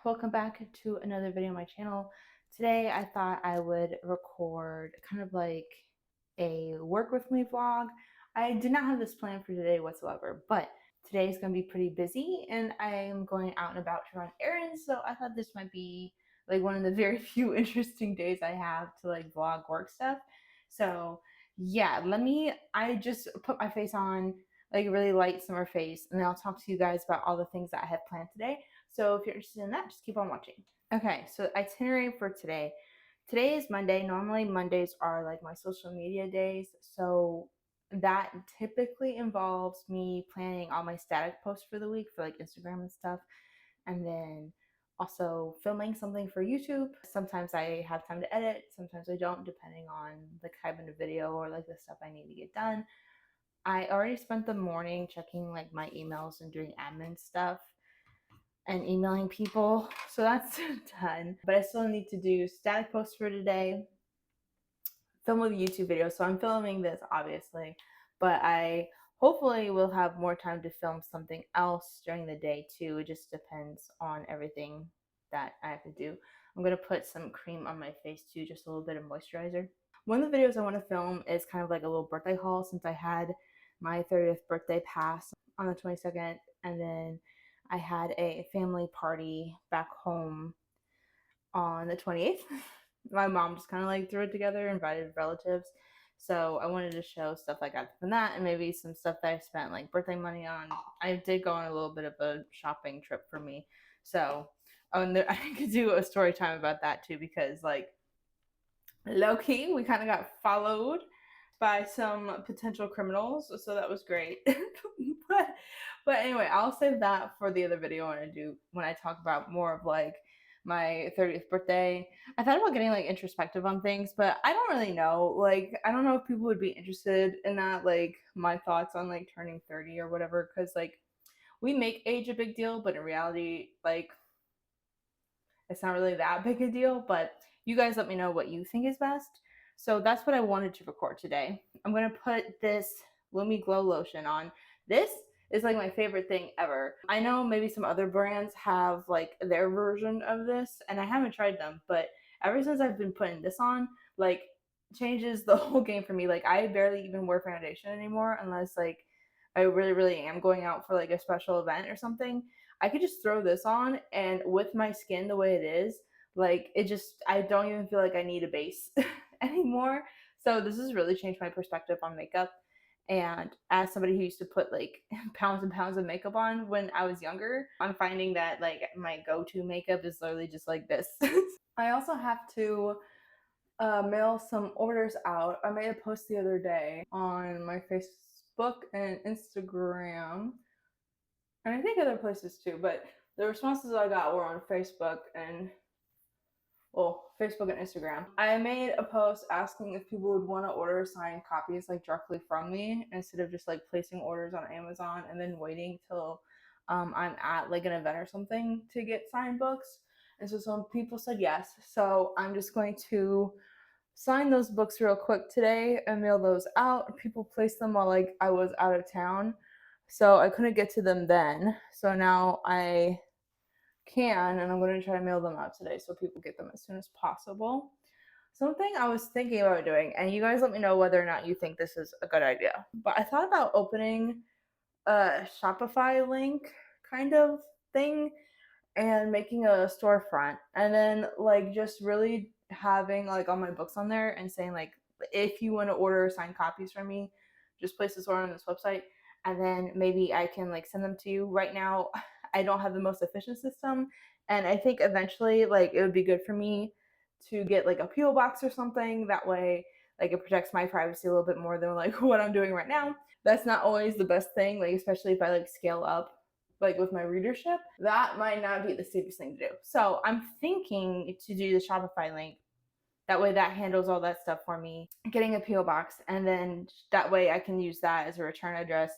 welcome back to another video on my channel. Today I thought I would record kind of like a work with me vlog. I did not have this plan for today whatsoever, but today is going to be pretty busy and I am going out and about to run errands, so I thought this might be like one of the very few interesting days I have to like vlog work stuff. So yeah, I just put my face on, like a really light summer face, and then I'll talk to you guys about all the things that I have planned today. So if you're interested in that, just keep on watching. Okay, so itinerary for today. Today is Monday. Normally Mondays are like my social media days, so that typically involves me planning all my static posts for the week for like Instagram and stuff, and then also filming something for YouTube. Sometimes I have time to edit, sometimes I don't, depending on the type of video or like the stuff I need to get done. I already spent the morning checking like my emails and doing admin stuff and emailing people, so that's done. But I still need to do static posts for today, film a YouTube video. So I'm filming this obviously, but I hopefully will have more time to film something else during the day too. It just depends on everything that I have to do. I'm gonna put some cream on my face too, just a little bit of moisturizer. One of the videos I want to film is kind of like a little birthday haul, since I had my 30th birthday pass on the 22nd, and then I had a family party back home on the 28th. My mom just kind of like threw it together, invited relatives. So I wanted to show stuff I got from that and maybe some stuff that I spent like birthday money on. I did go on a little bit of a shopping trip for me. So I could do a story time about that too, because like low key, we kind of got followed by some potential criminals, so that was great. but anyway, I'll save that for the other video I want to do when I talk about more of like my 30th birthday. I thought about getting like introspective on things, but I don't really know. Like, I don't know if people would be interested in that, like my thoughts on like turning 30 or whatever, because like we make age a big deal, but in reality, like it's not really that big a deal. But you guys let me know what you think is best. So that's what I wanted to record today. I'm going to put this Lumi Glow Lotion on. This is like my favorite thing ever. I know maybe some other brands have like their version of this, and I haven't tried them, but ever since I've been putting this on, like changes the whole game for me. Like I barely even wear foundation anymore unless like I really am going out for like a special event or something. I could just throw this on, and with my skin the way it is, like it just, I don't even feel like I need a base anymore. So this has really changed my perspective on makeup. And as somebody who used to put like pounds and pounds of makeup on when I was younger, I'm finding that like my go-to makeup is literally just like this. I also have to mail some orders out. I made a post the other day on my Facebook and Instagram, and I think other places too, but the responses I got were on Facebook and Facebook and Instagram. I made a post asking if people would want to order signed copies like directly from me, instead of just like placing orders on Amazon and then waiting till I'm at like an event or something to get signed books. And so some people said yes. So I'm just going to sign those books real quick today and mail those out. People placed them while like I was out of town, so I couldn't get to them then. So now I can, and I'm going to try to mail them out today so people get them as soon as possible. Something I was thinking about doing, and you guys let me know whether or not you think this is a good idea, but I thought about opening a Shopify link kind of thing and making a storefront, and then like just really having like all my books on there and saying like, if you want to order signed copies from me, just place this order on this website, and then maybe I can like send them to you. Right now I don't have the most efficient system, and I think eventually like it would be good for me to get like a PO box or something. That way like it protects my privacy a little bit more than like what I'm doing right now. That's not always the best thing, like especially if I like scale up like with my readership, that might not be the safest thing to do. So I'm thinking to do the Shopify link. That way that handles all that stuff for me. Getting a PO box, and then that way I can use that as a return address.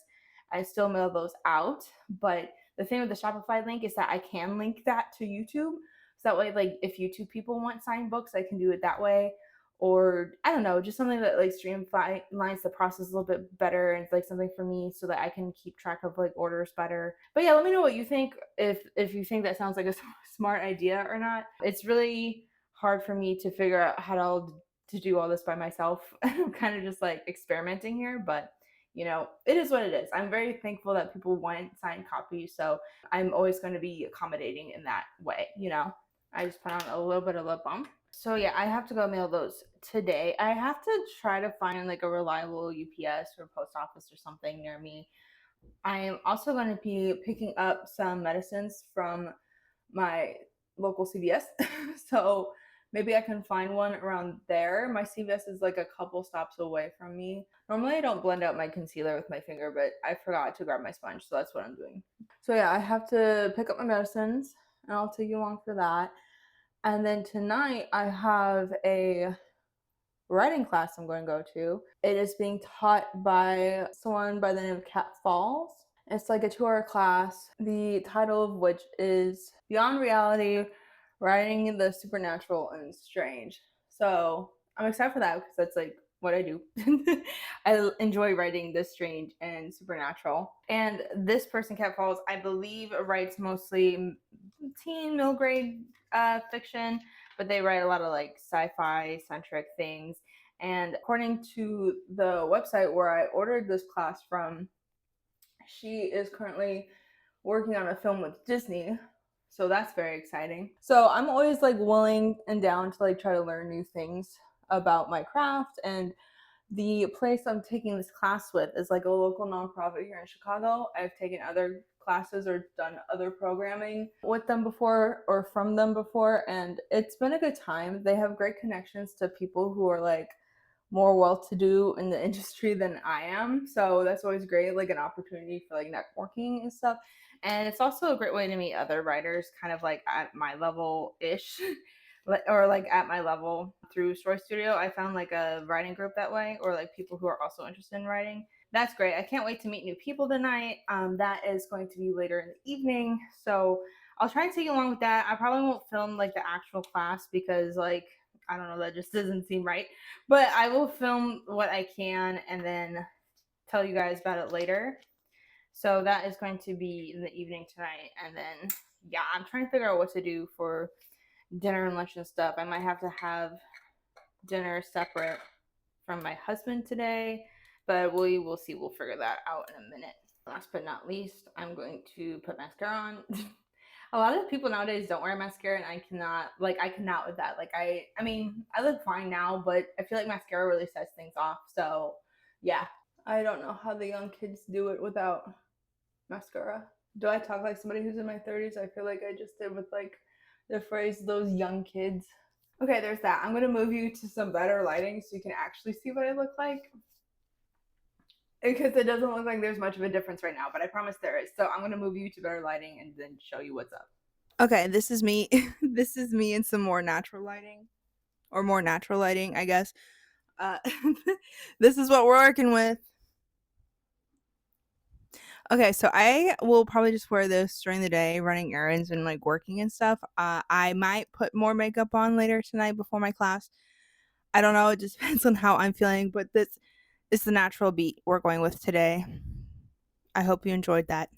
I still mail those out, but the thing with the Shopify link is that I can link that to YouTube. So that way, like if YouTube people want signed books, I can do it that way. or I don't know, just something that like streamlines the process a little bit better, and it's like something for me so that I can keep track of like orders better. But yeah, let me know what you think, if you think that sounds like a smart idea or not. It's really hard for me to figure out how to do all this by myself. I'm kind of just like experimenting here, but you know, it is what it is. I'm very thankful that people want signed copies, so I'm always going to be accommodating in that way, you know. I just put on a little bit of lip balm. So yeah, I have to go mail those today. I have to try to find like a reliable UPS or post office or something near me. I am also going to be picking up some medicines from my local CVS. So maybe I can find one around there. My CVS is like a couple stops away from me. Normally I don't blend out my concealer with my finger, but I forgot to grab my sponge, so that's what I'm doing. So yeah, I have to pick up my medicines, and I'll take you along for that. And then tonight I have a writing class I'm going to go to. It is being taught by someone by the name of Kat Falls. It's like a 2-hour class, the title of which is Beyond Reality, Writing the Supernatural and Strange. So I'm excited for that because that's like what I do. I enjoy writing the strange and supernatural. And this person, Kat Falls, I believe writes mostly teen, middle grade fiction, but they write a lot of like sci-fi centric things. And according to the website where I ordered this class from, she is currently working on a film with Disney, so that's very exciting. So I'm always like willing and down to like try to learn new things about my craft. And the place I'm taking this class with is like a local nonprofit here in Chicago. I've taken other classes or done other programming with them before or from them before, and it's been a good time. They have great connections to people who are like more well-to-do in the industry than I am, so that's always great, like an opportunity for like networking and stuff. And it's also a great way to meet other writers kind of like at my level ish or like at my level through Story Studio. I found like a writing group that way, or like people who are also interested in writing. That's great. I can't wait to meet new people tonight. That is going to be later in the evening, so I'll try and take you along with that. I probably won't film like the actual class because like I don't know, that just doesn't seem right. But I will film what I can and then tell you guys about it later. So that is going to be in the evening tonight. And then, yeah, I'm trying to figure out what to do for dinner and lunch and stuff. I might have to have dinner separate from my husband today, but we will see. We'll figure that out in a minute. Last but not least, I'm going to put mascara on. A lot of people nowadays don't wear mascara, and I cannot with that. Like I mean, I look fine now, but I feel like mascara really sets things off. So yeah, I don't know how the young kids do it without mascara. Do I talk like somebody who's in my 30s? I feel like I just did with like the phrase "those young kids." Okay, there's that. I'm gonna move you to some better lighting so you can actually see what I look like, because it doesn't look like there's much of a difference right now, but I promise there is. So I'm going to move you to better lighting and then show you what's up. Okay, this is me. This is me in some more natural lighting, or more natural lighting, I guess. This is what we're working with. Okay, so I will probably just wear this during the day, running errands and like working and stuff. I might put more makeup on later tonight before my class. I don't know. It just depends on how I'm feeling, but this is the natural beat we're going with today. I hope you enjoyed that.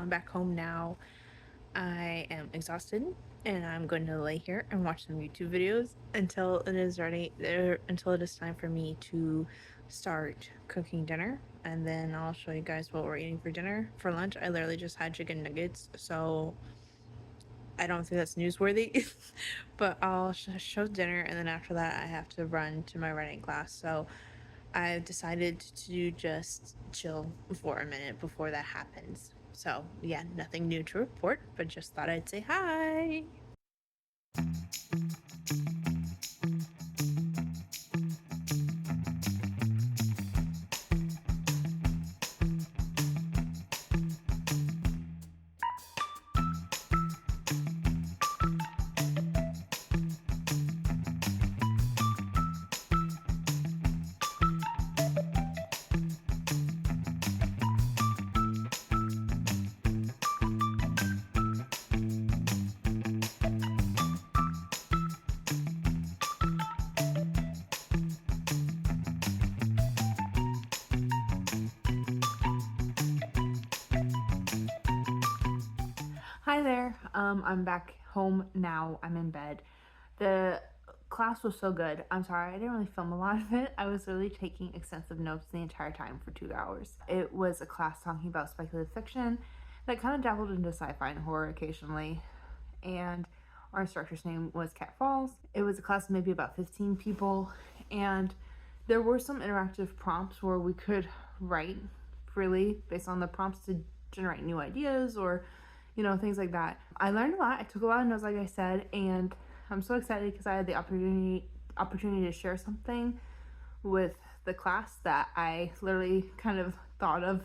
I'm back home now. I am exhausted and I'm going to lay here and watch some YouTube videos until it is time for me to start cooking dinner, and then I'll show you guys what we're eating for dinner. For lunch, I literally just had chicken nuggets, so I don't think that's newsworthy. But I'll show dinner, and then after that I have to run to my writing class, so I've decided to just chill for a minute before that happens. So yeah, nothing new to report, but just thought I'd say hi. Hi there. I'm back home now. I'm in bed. The class was so good. I'm sorry, I didn't really film a lot of it. I was really taking extensive notes the entire time for 2 hours. It was a class talking about speculative fiction that kind of dabbled into sci-fi and horror occasionally. And our instructor's name was Kat Falls. It was a class of maybe about 15 people, and there were some interactive prompts where we could write freely based on the prompts to generate new ideas or things like that. I learned a lot. I took a lot of notes, like I said, and I'm so excited because I had the opportunity to share something with the class that I literally kind of thought of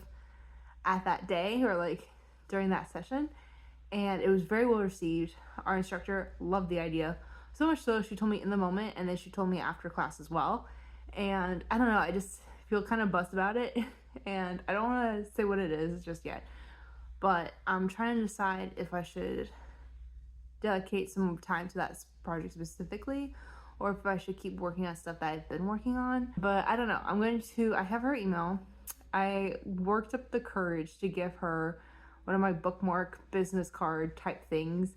at that day or like during that session, and it was very well received. Our instructor loved the idea, so much so she told me in the moment, and then she told me after class as well. And I don't know, I just feel kind of buzzed about it, and I don't want to say what it is just yet. But I'm trying to decide if I should dedicate some time to that project specifically, or if I should keep working on stuff that I've been working on. But I don't know. I have her email. I worked up the courage to give her one of my bookmark business card type things.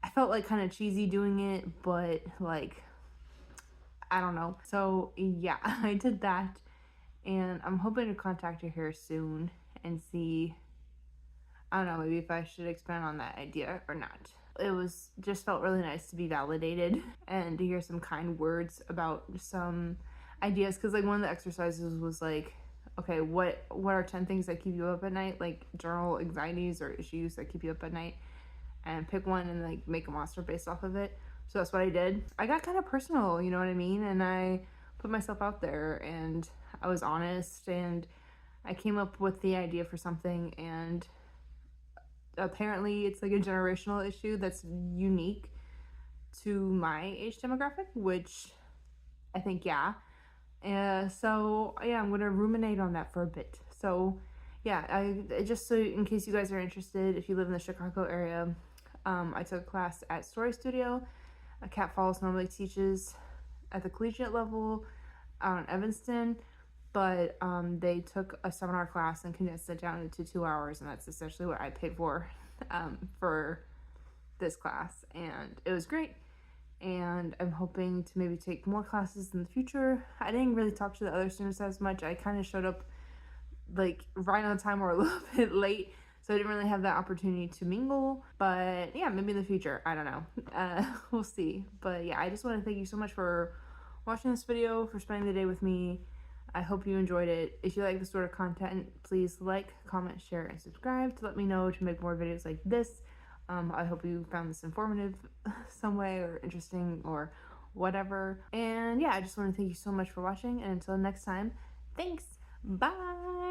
I felt like kind of cheesy doing it, but like, I don't know. So yeah, I did that, and I'm hoping to contact her here soon and see, I don't know, maybe if I should expand on that idea or not. It just felt really nice to be validated and to hear some kind words about some ideas, because like one of the exercises was like, okay, what are 10 things that keep you up at night, like journal anxieties or issues that keep you up at night, and pick one and like make a monster based off of it. So that's what I did. I got kind of personal, you know what I mean, and I put myself out there and I was honest, and I came up with the idea for something, and apparently it's like a generational issue that's unique to my age demographic, which I think, yeah. So yeah, I'm gonna ruminate on that for a bit. So yeah, I just, so in case you guys are interested, if you live in the Chicago area, I took a class at Story Studio. Kat Falls normally teaches at the collegiate level out in Evanston, but they took a seminar class and condensed it down into 2 hours, and that's essentially what I paid for this class, and it was great. And I'm hoping to maybe take more classes in the future. I didn't really talk to the other students as much. I kind of showed up like right on time or a little bit late, so I didn't really have that opportunity to mingle. But yeah, maybe in the future, I don't know. We'll see. But yeah, I just want to thank you so much for watching this video, for spending the day with me. I hope you enjoyed it. If you like this sort of content, please like, comment, share, and subscribe to let me know to make more videos like this. I hope you found this informative some way, or interesting, or whatever. And yeah, I just want to thank you so much for watching, and until next time, thanks. Bye.